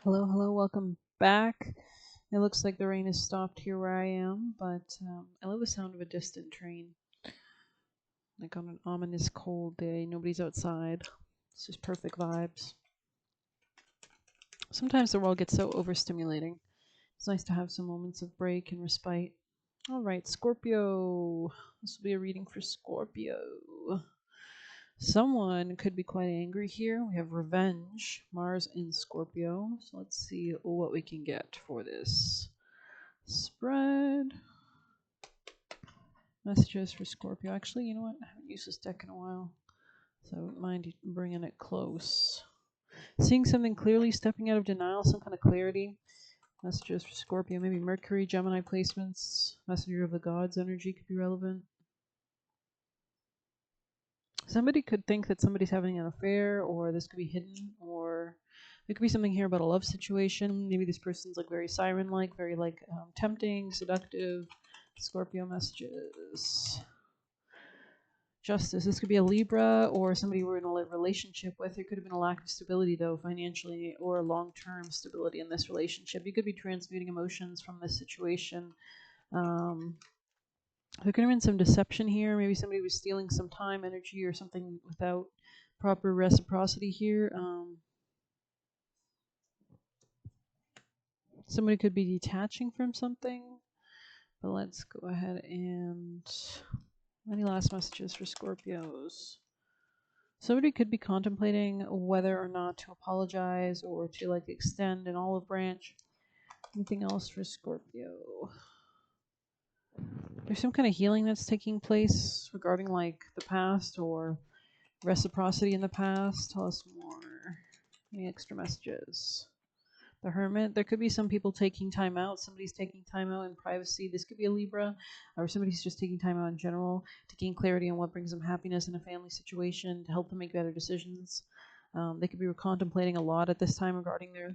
Hello, hello, welcome back. It looks like the rain has stopped here where I am, but I love the sound of a distant train. Like on an ominous cold day, nobody's outside. It's just perfect vibes. Sometimes the world gets so overstimulating. It's nice to have some moments of break and respite. All right, Scorpio. This will be a reading for Scorpio. Someone could be quite angry here. We have revenge, Mars in Scorpio. So let's see what we can get for this spread. Messages for Scorpio. Actually, you know what? I haven't used this deck in a while, so I wouldn't mind bringing it close. Seeing something clearly, stepping out of denial, some kind of clarity. Messages for Scorpio. Maybe Mercury, Gemini placements. Messenger of the Gods energy could be relevant. Somebody could think that somebody's having an affair, or this could be hidden, or there could be something here about a love situation. Maybe this person's like very siren-like, very like tempting, seductive. Scorpio messages. Justice. This could be a Libra or somebody we're in a relationship with. There could have been a lack of stability, though, financially or long-term stability in this relationship. You could be transmuting emotions from this situation. There could have been some deception here. Maybe somebody was stealing some time, energy, or something without proper reciprocity here. Somebody could be detaching from something. But let's go ahead and... Any last messages for Scorpios? Somebody could be contemplating whether or not to apologize or to like extend an olive branch. Anything else for Scorpio? There's some kind of healing that's taking place regarding like the past or reciprocity in the past. Tell us more. Any extra messages? The Hermit. There could be some people taking time out. Somebody's taking time out in privacy. This could be a Libra, or somebody's just taking time out in general to gain clarity on what brings them happiness in a family situation, to help them make better decisions. They could be contemplating a lot at this time regarding their,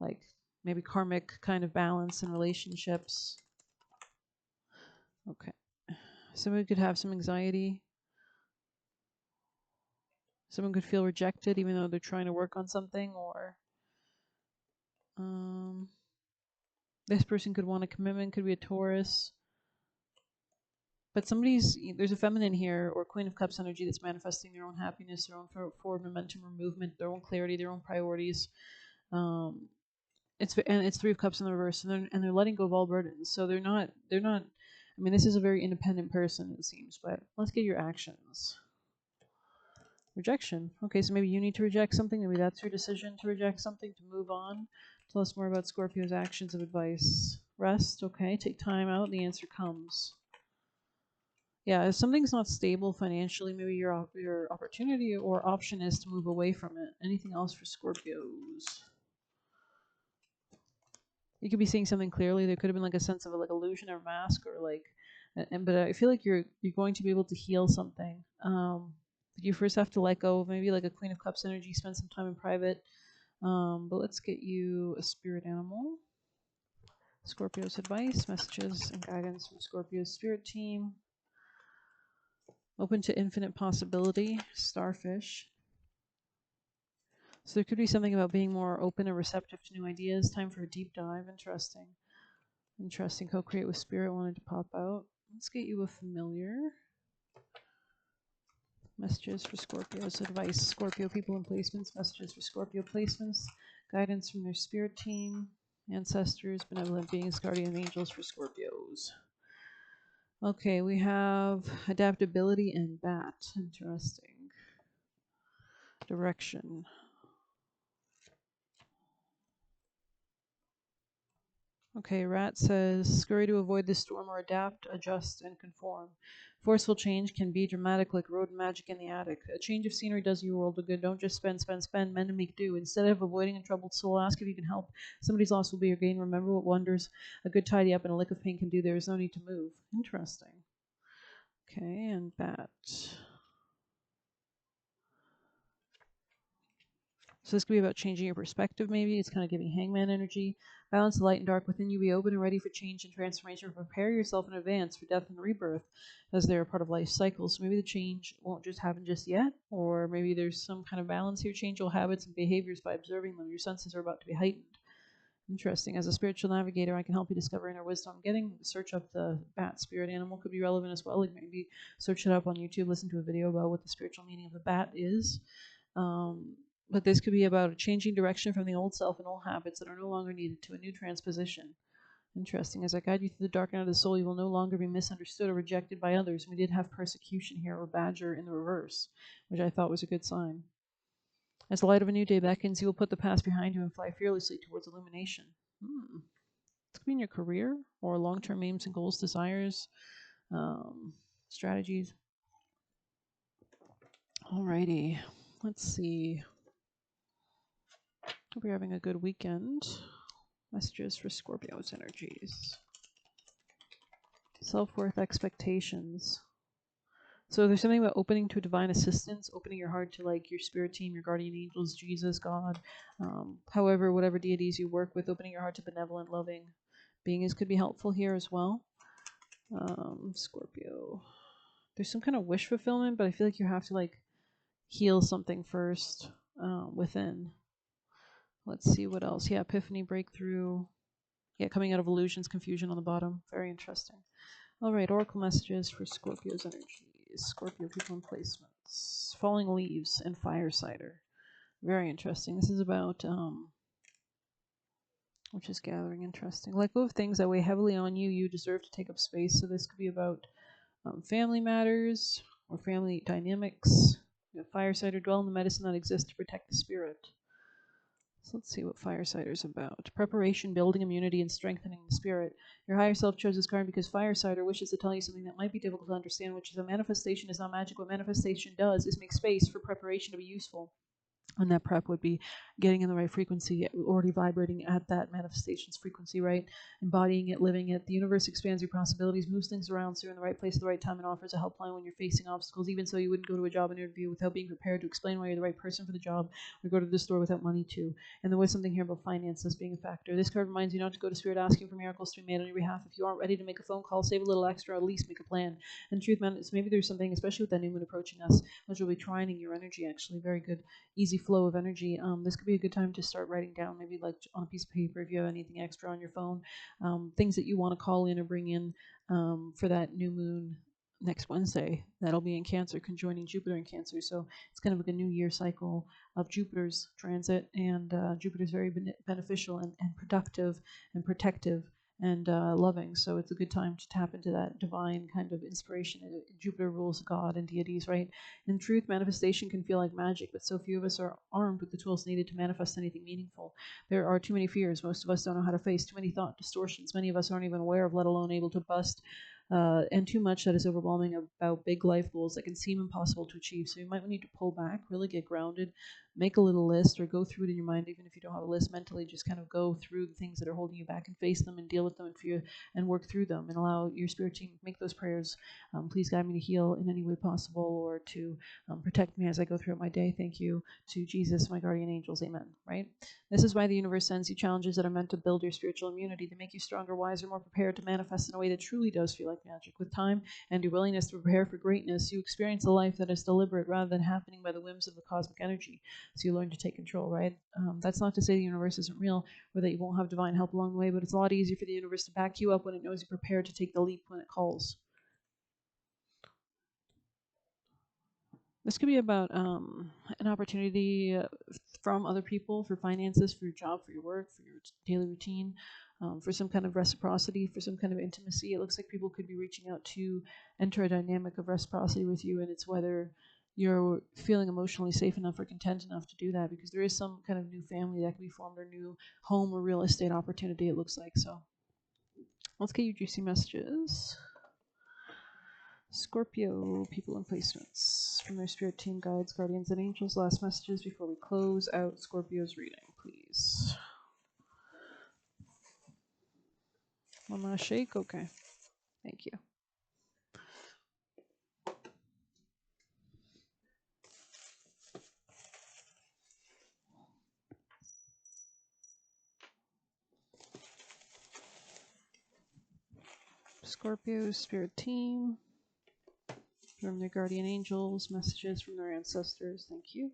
like, maybe karmic kind of balance in relationships. Okay. Somebody could have some anxiety. Someone could feel rejected even though they're trying to work on something, or this person could want a commitment, could be a Taurus. But there's a feminine here, or Queen of Cups energy, that's manifesting their own happiness, their own forward momentum or movement, their own clarity, their own priorities. It's Three of Cups in the reverse, and they're letting go of all burdens. So they're not. I mean, this is a very independent person, it seems. But let's get your actions. Rejection. Okay, so maybe you need to reject something. Maybe that's your decision to reject something, to move on. Tell us more about Scorpio's actions of advice. Rest. Okay, take time out. The answer comes. Yeah, if something's not stable financially, maybe your opportunity or option is to move away from it. Anything else for Scorpios? You could be seeing something clearly. There could have been like a sense of like illusion or mask, or like, but I feel like you're going to be able to heal something. You first have to let go of maybe like a Queen of Cups energy, spend some time in private. But let's get you a spirit animal. Scorpio's advice, messages, and guidance from Scorpio's spirit team. Open to infinite possibility, starfish. So there could be something about being more open and receptive to new ideas. Time for a deep dive. Interesting. Interesting. Co-create with spirit wanted to pop out. Let's get you a familiar. Messages for Scorpio's advice. Scorpio people and placements. Messages for Scorpio placements. Guidance from their spirit team. Ancestors, benevolent beings, guardian angels for Scorpios. Okay, we have adaptability and bat. Interesting. Direction. Okay, Rat says, scurry to avoid the storm or adapt, adjust, and conform. Forceful change can be dramatic like road magic in the attic. A change of scenery does you a world of good. Don't just spend, spend, spend, mend and make do. Instead of avoiding a troubled soul, ask if you can help. Somebody's loss will be your gain. Remember what wonders a good tidy up and a lick of paint can do. There is no need to move. Interesting. Okay, and Bat. So this could be about changing your perspective, maybe. It's kind of giving hangman energy. Balance the light and dark within you. Be open and ready for change and transformation. Prepare yourself in advance for death and rebirth, as they're a part of life cycles. So maybe the change won't just happen just yet, or maybe there's some kind of balance here. Change your habits and behaviors by observing them. Your senses are about to be heightened. Interesting. As a spiritual navigator, I can help you discover inner wisdom. Getting search up the bat spirit animal could be relevant as well. Like maybe search it up on YouTube, listen to a video about what the spiritual meaning of the bat is. But this could be about a changing direction from the old self and old habits that are no longer needed to a new transposition. Interesting. As I guide you through the dark night of the soul, you will no longer be misunderstood or rejected by others. We did have persecution here, or badger in the reverse, which I thought was a good sign. As the light of a new day beckons, you will put the past behind you and fly fearlessly towards illumination. This could be in your career or long-term aims and goals, desires, strategies. Alrighty, let's see. Hope you're having a good weekend. Messages for Scorpio's energies. Self-worth expectations. So there's something about opening to divine assistance, opening your heart to like your spirit team, your guardian angels, Jesus, God, however, whatever deities you work with, opening your heart to benevolent, loving beings could be helpful here as well. Scorpio. There's some kind of wish fulfillment, but I feel like you have to like heal something first within. Let's see what else. Yeah, epiphany, breakthrough. Yeah, coming out of illusions, confusion on the bottom. Very interesting. All right, oracle messages for Scorpio's energies. Scorpio people and placements. Falling leaves and fire cider. Very interesting. This is about which is gathering. Interesting. Let go of things that weigh heavily on you. You deserve to take up space. So this could be about family matters or family dynamics. Fire cider, dwell in the medicine that exists to protect the spirit. So let's see what fire cider is about. Preparation, building immunity, and strengthening the spirit. Your higher self chose this card because fire cider wishes to tell you something that might be difficult to understand, which is a manifestation is not magic. What manifestation does is make space for preparation to be useful. And that prep would be getting in the right frequency, already vibrating at that manifestation's frequency, right? Embodying it, living it. The universe expands your possibilities, moves things around so you're in the right place at the right time, and offers a helpline when you're facing obstacles. Even so, you wouldn't go to a job interview without being prepared to explain why you're the right person for the job, or go to the store without money too. And there was something here about finances being a factor. This card reminds you not to go to Spirit asking for miracles to be made on your behalf. If you aren't ready to make a phone call, save a little extra, at least make a plan. And truth, man, maybe there's something, especially with that new moon approaching us, which will be trining your energy, actually. Very good, easy flow of energy. This could be a good time to start writing down, maybe like on a piece of paper if you have anything extra on your phone, things that you want to call in or bring in for that new moon next Wednesday. That'll be in Cancer, conjoining Jupiter in Cancer. So it's kind of like a new year cycle of Jupiter's transit, and Jupiter's very beneficial and productive and protective and loving. So it's a good time to tap into that divine kind of inspiration. Jupiter rules God and deities, right? In truth, manifestation can feel like magic, but so few of us are armed with the tools needed to manifest anything meaningful. There are too many fears. Most of us don't know how to face too many thought distortions. Many of us aren't even aware of, let alone able to bust, and too much that is overwhelming about big life goals that can seem impossible to achieve. So you might need to pull back, really get grounded, make a little list, or go through it in your mind. Even if you don't have a list mentally, just kind of go through the things that are holding you back and face them and deal with them and fear and work through them, and allow your spirit team to make those prayers. Please guide me to heal in any way possible, or to protect me as I go throughout my day. Thank you to Jesus, my guardian angels. Amen. Right? This is why the universe sends you challenges that are meant to build your spiritual immunity, to make you stronger, wiser, more prepared to manifest in a way that truly does feel like magic. With time and your willingness to prepare for greatness, you experience a life that is deliberate rather than happening by the whims of the cosmic energy. So you learn to take control, right? That's not to say the universe isn't real or that you won't have divine help along the way, but it's a lot easier for the universe to back you up when it knows you're prepared to take the leap when it calls. This could be about an opportunity from other people for finances, for your job, for your work, for your daily routine, for some kind of reciprocity, for some kind of intimacy. It looks like people could be reaching out to enter a dynamic of reciprocity with you, and it's whether you're feeling emotionally safe enough or content enough to do that, because there is some kind of new family that can be formed, or new home or real estate opportunity, it looks like. So let's get you juicy messages. Scorpio people and placements from their spirit team, guides, guardians, and angels. Last messages before we close out Scorpio's reading, please. One last shake? Okay. Thank you. Scorpio's spirit team from their guardian angels, messages from their ancestors. Thank you.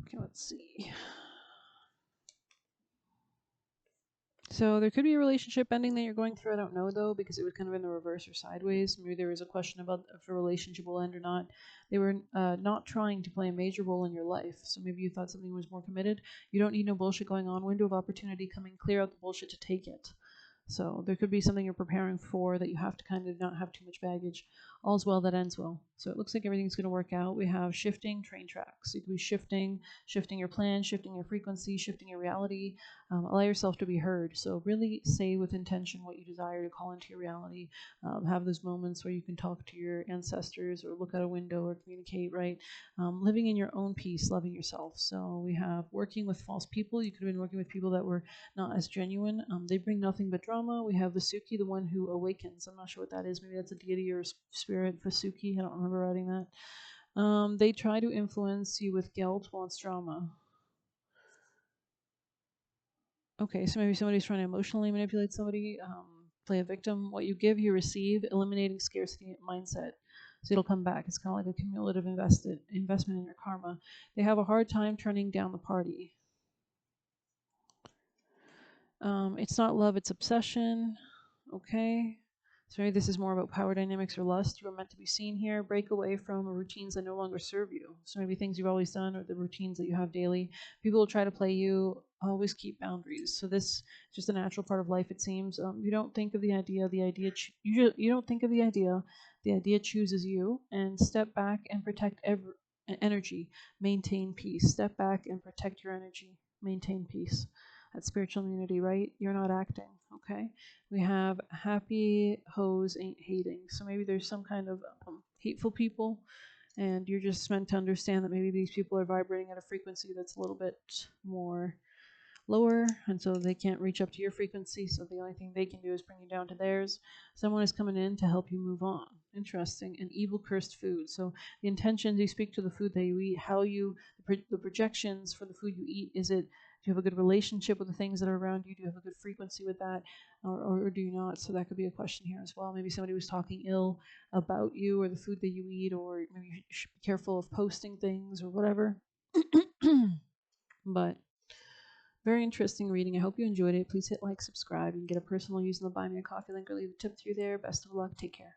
Okay, let's see. So there could be a relationship ending that you're going through. I don't know though, because it was kind of in the reverse or sideways. Maybe there was a question about if a relationship will end or not. They were not trying to play a major role in your life. So maybe you thought something was more committed. You don't need no bullshit going on. Window of opportunity coming. Clear out the bullshit to take it. So there could be something you're preparing for that you have to kind of not have too much baggage. All's well that ends well. So it looks like everything's going to work out. We have shifting train tracks. You could be shifting your plan, shifting your frequency, shifting your reality. Allow yourself to be heard. So really say with intention what you desire to call into your reality. Have those moments where you can talk to your ancestors or look out a window or communicate, right? Living in your own peace, loving yourself. So we have working with false people. You could have been working with people that were not as genuine. They bring nothing but drama. We have Vasuki, the one who awakens. I'm not sure what that is. Maybe that's a deity or a spirit, Vasuki. I don't remember writing that. They try to influence you with guilt, wants drama. Okay, so maybe somebody's trying to emotionally manipulate somebody, play a victim. What you give, you receive, eliminating scarcity mindset. So it'll come back. It's kind of like a cumulative investment in your karma. They have a hard time turning down the party. It's not love, it's obsession. Okay. So maybe this is more about power dynamics or lust. You are meant to be seen here. Break away from routines that no longer serve you. So maybe things you've always done or the routines that you have daily. People will try to play you. Always keep boundaries. So this is just a natural part of life, it seems. You don't think of the idea. You don't think of the idea. The idea chooses you. And step back and protect energy. Maintain peace. Step back and protect your energy. Maintain peace. That's spiritual immunity, right? You're not acting, okay? We have happy hoes ain't hating. So maybe there's some kind of hateful people, and you're just meant to understand that maybe these people are vibrating at a frequency that's a little bit more lower, and so they can't reach up to your frequency, so the only thing they can do is bring you down to theirs. Someone is coming in to help you move on. Interesting. An evil cursed food. So the intentions, you speak to the food that you eat, how you, the projections for the food you eat. Is it, do you have a good relationship with the things that are around you? Do you have a good frequency with that, or do you not? So that could be a question here as well. Maybe somebody was talking ill about you or the food that you eat, or maybe you should be careful of posting things or whatever. But very interesting reading. I hope you enjoyed it. Please hit like, subscribe, and get a personal using the Buy Me a Coffee link or leave a tip through there. Best of luck. Take care.